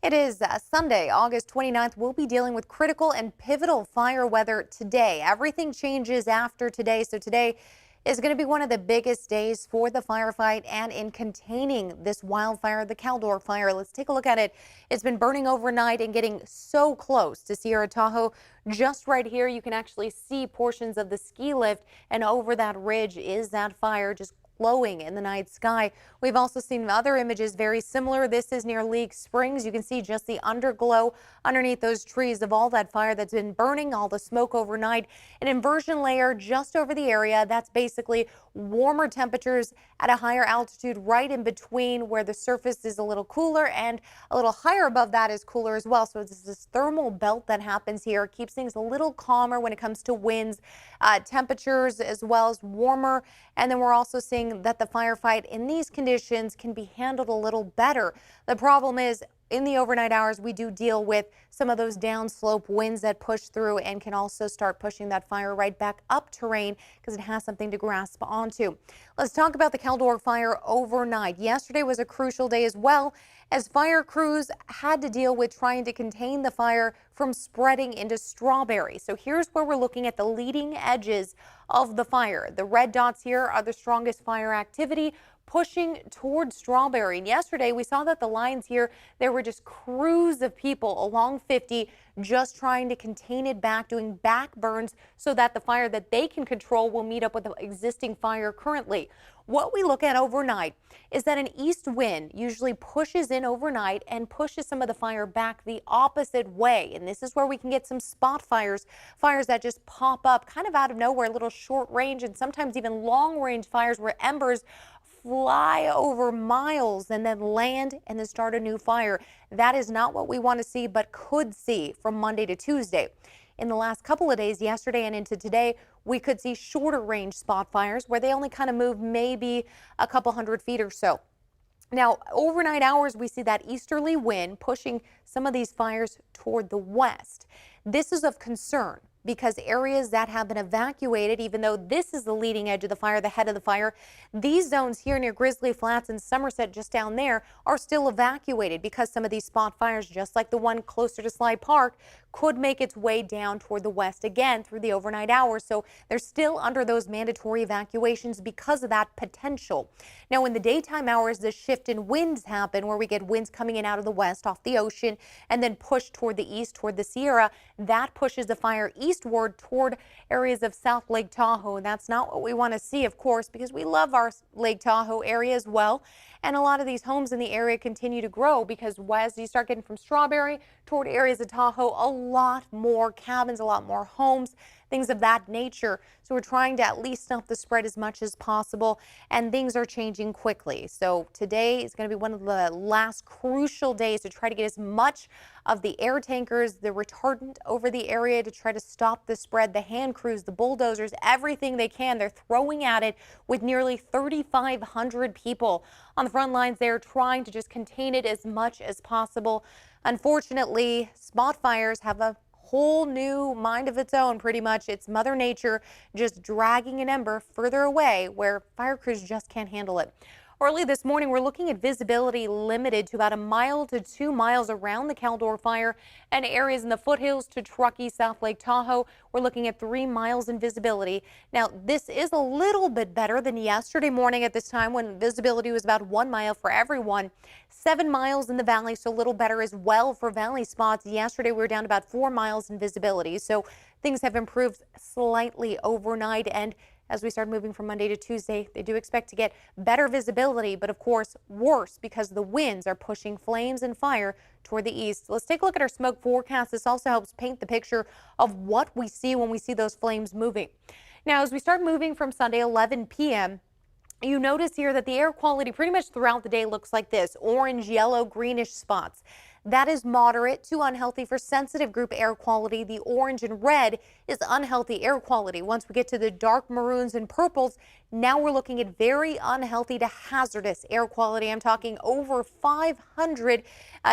It is Sunday, August 29th. We'll be dealing with critical and pivotal fire weather today. Everything changes after today, so today is going to be one of the biggest days for the firefight and in containing this wildfire, the Caldor Fire. Let's take a look at it. It's been burning overnight and getting so close to Sierra Tahoe. Just right here, you can actually see portions of the ski lift, and over that ridge is that fire just glowing in the night sky. We've also seen other images very similar. This is near LEEK Springs. You can see just the underglow underneath those trees of all that fire that's been burning, all the smoke overnight. An inversion layer just over the area. That's basically warmer temperatures at a higher altitude right in between where the surface is a little cooler and a little higher above that is cooler as well. So it's this thermal belt that happens here. It keeps things a little calmer when it comes to winds, temperatures as well as warmer. And then we're also seeing that the firefight in these conditions can be handled a little better. The problem is in the overnight hours, we do deal with some of those downslope winds that push through and can also start pushing that fire right back up terrain because it has something to grasp onto. Let's talk about the Caldor Fire overnight. Yesterday was a crucial day as well, as fire crews had to deal with trying to contain the fire from spreading into Strawberry. So here's where we're looking at the leading edges of the fire. The red dots here are the strongest fire activity pushing towards Strawberry. And yesterday we saw that the lines here, there were just crews of people along 50 just trying to contain it back, doing back burns so that the fire that they can control will meet up with the existing fire currently. What we look at overnight is that an east wind usually pushes in overnight and pushes some of the fire back the opposite way. And this is where we can get some spot fires, fires that just pop up kind of out of nowhere, a little short range and sometimes even long range fires where embers fly over miles and then land and then start a new fire. That is not what we want to see, but could see from Monday to Tuesday. In the last couple of days, yesterday and into today, we could see shorter range spot fires where they only kind of move maybe a couple hundred feet or so. Now, overnight hours, we see that easterly wind pushing some of these fires toward the west. This is of concern because areas that have been evacuated, even though this is the leading edge of the fire, the head of the fire, these zones here near Grizzly Flats and Somerset just down there are still evacuated because some of these spot fires, just like the one closer to Slide Park, could make its way down toward the west again through the overnight hours. So they're still under those mandatory evacuations because of that potential. Now, in the daytime hours, the shift in winds happen where we get winds coming in out of the west off the ocean and then push toward the east, toward the Sierra. That pushes the fire eastward toward areas of South Lake Tahoe. And that's not what we want to see, of course, because we love our Lake Tahoe area as well. And a lot of these homes in the area continue to grow because as you start getting from Strawberry toward areas of Tahoe, a lot more cabins, a lot more homes, things of that nature. So we're trying to at least stop the spread as much as possible, and things are changing quickly. So today is going to be one of the last crucial days to try to get as much of the air tankers, the retardant over the area to try to stop the spread, the hand crews, the bulldozers, everything they can. They're throwing at it with nearly 3,500 people on the front lines there trying to just contain it as much as possible. Unfortunately, spot fires have a whole new mind of its own, pretty much. It's Mother Nature just dragging an ember further away where fire crews just can't handle it. Early this morning, we're looking at visibility limited to about 1 mile to 2 miles around the Caldor Fire and areas in the foothills to Truckee, South Lake Tahoe. We're looking at 3 miles in visibility. Now, this is a little bit better than yesterday morning at this time when visibility was about 1 mile for everyone. 7 miles in the valley, so a little better as well for valley spots. Yesterday, we were down about 4 miles in visibility, so things have improved slightly overnight. And as we start moving from Monday to Tuesday, they do expect to get better visibility, but of course worse because the winds are pushing flames and fire toward the east. Let's take a look at our smoke forecast. This also helps paint the picture of what we see when we see those flames moving. Now, as we start moving from Sunday 11 p.m., you notice here that the air quality pretty much throughout the day looks like this: orange, yellow, greenish spots. That is moderate to unhealthy for sensitive group air quality. The orange and red is unhealthy air quality. Once we get to the dark maroons and purples, now we're looking at very unhealthy to hazardous air quality. I'm talking over 500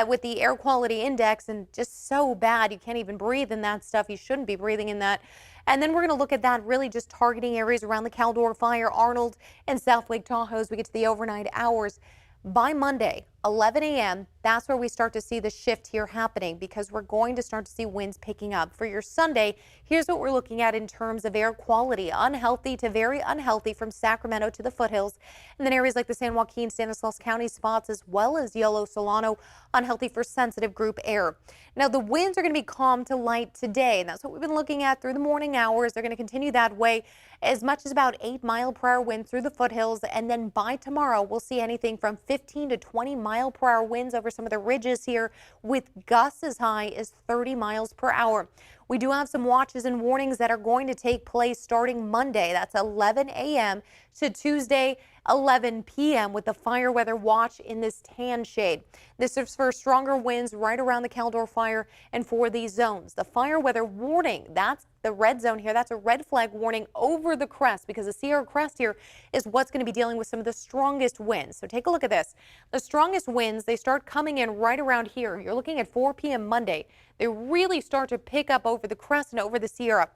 with the air quality index, and just so bad you can't even breathe in that stuff. You shouldn't be breathing in that. And then we're going to look at that really just targeting areas around the Caldor Fire, Arnold, and South Lake Tahoe as we get to the overnight hours. By Monday, 11 a.m., that's where we start to see the shift here happening because we're going to start to see winds picking up. For your Sunday, here's what we're looking at in terms of air quality. Unhealthy to very unhealthy from Sacramento to the foothills. And then areas like the San Joaquin, Stanislaus County spots, as well as Yolo, Solano, unhealthy for sensitive group air. Now, the winds are going to be calm to light today, and that's what we've been looking at through the morning hours. They're going to continue that way, as much as about 8-mile-per-hour winds through the foothills. And then by tomorrow, we'll see anything from 15 to 20-mile-per-hour winds over some of the ridges here, with gusts as high as 30 miles per hour. We do have some watches and warnings that are going to take place starting Monday. That's 11 a.m. to Tuesday, 11 p.m. with the fire weather watch in this tan shade. This is for stronger winds right around the Caldor Fire and for these zones. The fire weather warning, that's the red zone here. That's a red flag warning over the crest, because the Sierra Crest here is what's going to be dealing with some of the strongest winds. So take a look at this. The strongest winds, they start coming in right around here. You're looking at 4 p.m. Monday. They really start to pick up over the crest and over the Sierra.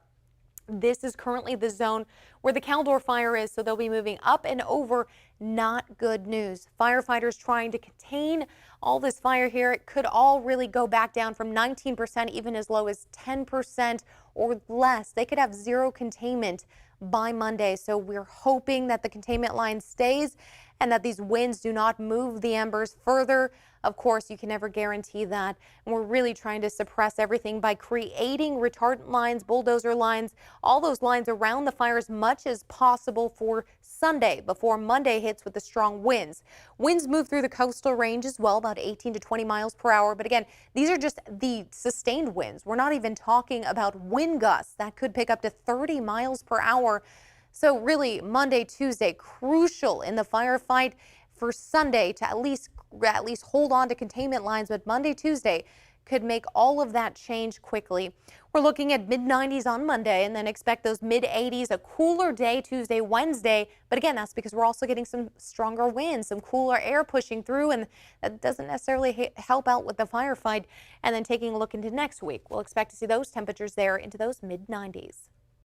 This is currently the zone where the Caldor Fire is, so they'll be moving up and over. Not good news. Firefighters trying to contain all this fire here. It could all really go back down from 19%, even as low as 10% or less. They could have zero containment by Monday, so we're hoping that the containment line stays and that these winds do not move the embers further. Of course, you can never guarantee that. And we're really trying to suppress everything by creating retardant lines, bulldozer lines, all those lines around the fire as much as possible for Sunday before Monday hits with the strong winds. Winds move through the coastal range as well, about 18 to 20 miles per hour. But again, these are just the sustained winds. We're not even talking about wind gusts that could pick up to 30 miles per hour. So really, Monday, Tuesday, crucial in the firefight. For Sunday to at least hold on to containment lines, but Monday, Tuesday could make all of that change quickly. We're looking at mid-90s on Monday, and then expect those mid-80s, a cooler day Tuesday, Wednesday. But again, that's because we're also getting some stronger winds, some cooler air pushing through, and that doesn't necessarily help out with the firefight. And then taking a look into next week, we'll expect to see those temperatures there into those mid-90s.